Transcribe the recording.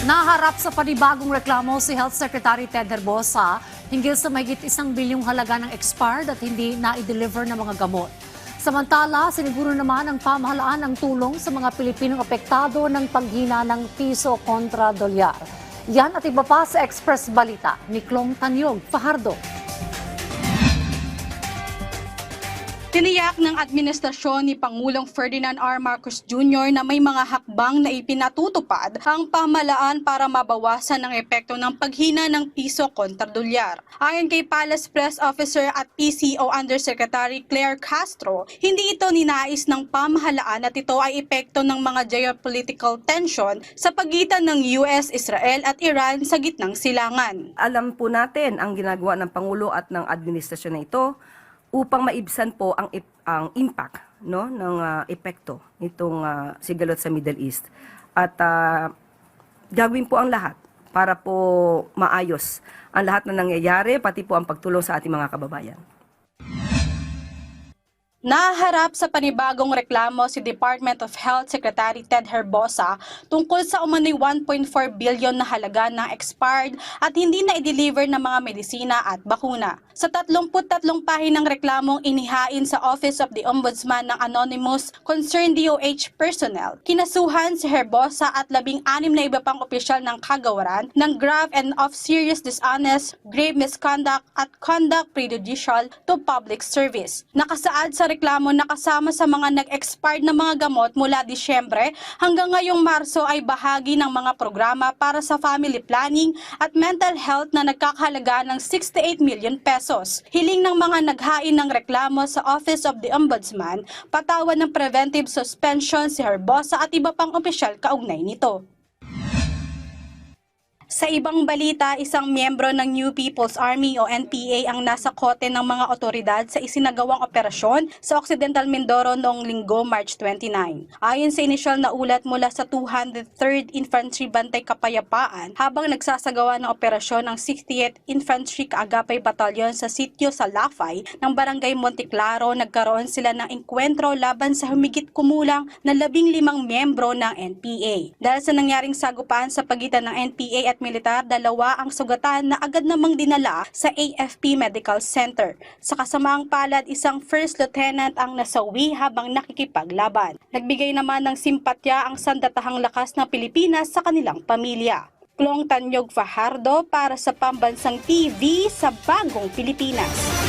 Naharap sa panibagong reklamo si Health Secretary Ted Herbosa hinggil sa mahigit 1 bilyong halaga ng expired at hindi na-deliver na mga gamot. Samantala, siniguro naman ang pamahalaan ng tulong sa mga Pilipinong apektado ng paghina ng piso kontra dolyar. Yan at iba pa sa Express Balita ni Clong Tanyog Fajardo. Tiniyak ng administrasyon ni Pangulong Ferdinand R. Marcos Jr. na may mga hakbang na ipinatutupad ang pamahalaan para mabawasan ang epekto ng paghina ng piso kontra dolyar. Ayon kay Palace Press Officer at PCO Undersecretary Claire Castro, hindi ito ninais ng pamahalaan at ito ay epekto ng mga geopolitical tension sa pagitan ng US, Israel at Iran sa gitnang silangan. Alam po natin ang ginagawa ng Pangulo at ng administrasyon na ito upang maibsan po ang impact ng epekto nitong sigalot sa Middle East. At gagawin po ang lahat para po maayos ang lahat na nangyayari, pati po ang pagtulong sa ating mga kababayan. Naharap sa panibagong reklamo si Department of Health Secretary Ted Herbosa tungkol sa umano'y 1.4 billion na halaga ng expired at hindi na i-deliver ng mga medisina at bakuna. Sa 33 pahinang reklamong inihain sa Office of the Ombudsman ng anonymous concerned DOH personnel, kinasuhan si Herbosa at 16 na iba pang opisyal ng kagawaran ng grave and of serious dishonest, grave misconduct at conduct prejudicial to public service. Nakasaad sa reklamo na kasama sa mga nag-expired na mga gamot mula Disyembre hanggang ngayong Marso ay bahagi ng mga programa para sa family planning at mental health na nagkakahalaga ng 68 million pesos. Hiling ng mga naghain ng reklamo sa Office of the Ombudsman, patawan ng preventive suspension si Herbosa at iba pang opisyal kaugnay nito. Sa ibang balita, isang miyembro ng New People's Army o NPA ang nasa kote ng mga otoridad sa isinagawang operasyon sa Occidental Mindoro noong Linggo, March 29. Ayon sa inisyal na ulat mula sa 203rd Infantry Bantay Kapayapaan, habang nagsasagawa ng operasyon ng 60th Infantry Kaagapay Batalyon sa sitio sa Lafay ng Barangay Monteclaro, nagkaroon sila ng engkwentro laban sa humigit kumulang na 15 miyembro ng NPA. Dahil sa nangyaring sagupaan sa pagitan ng NPA at militar, 2 ang sugatan na agad namang dinala sa AFP Medical Center. Sa kasamaang palad, isang first lieutenant ang nasawi habang nakikipaglaban. Nagbigay naman ng simpatya ang sandatahang lakas ng Pilipinas sa kanilang pamilya. Clong Tanyog Fajardo para sa Pambansang TV sa Bagong Pilipinas.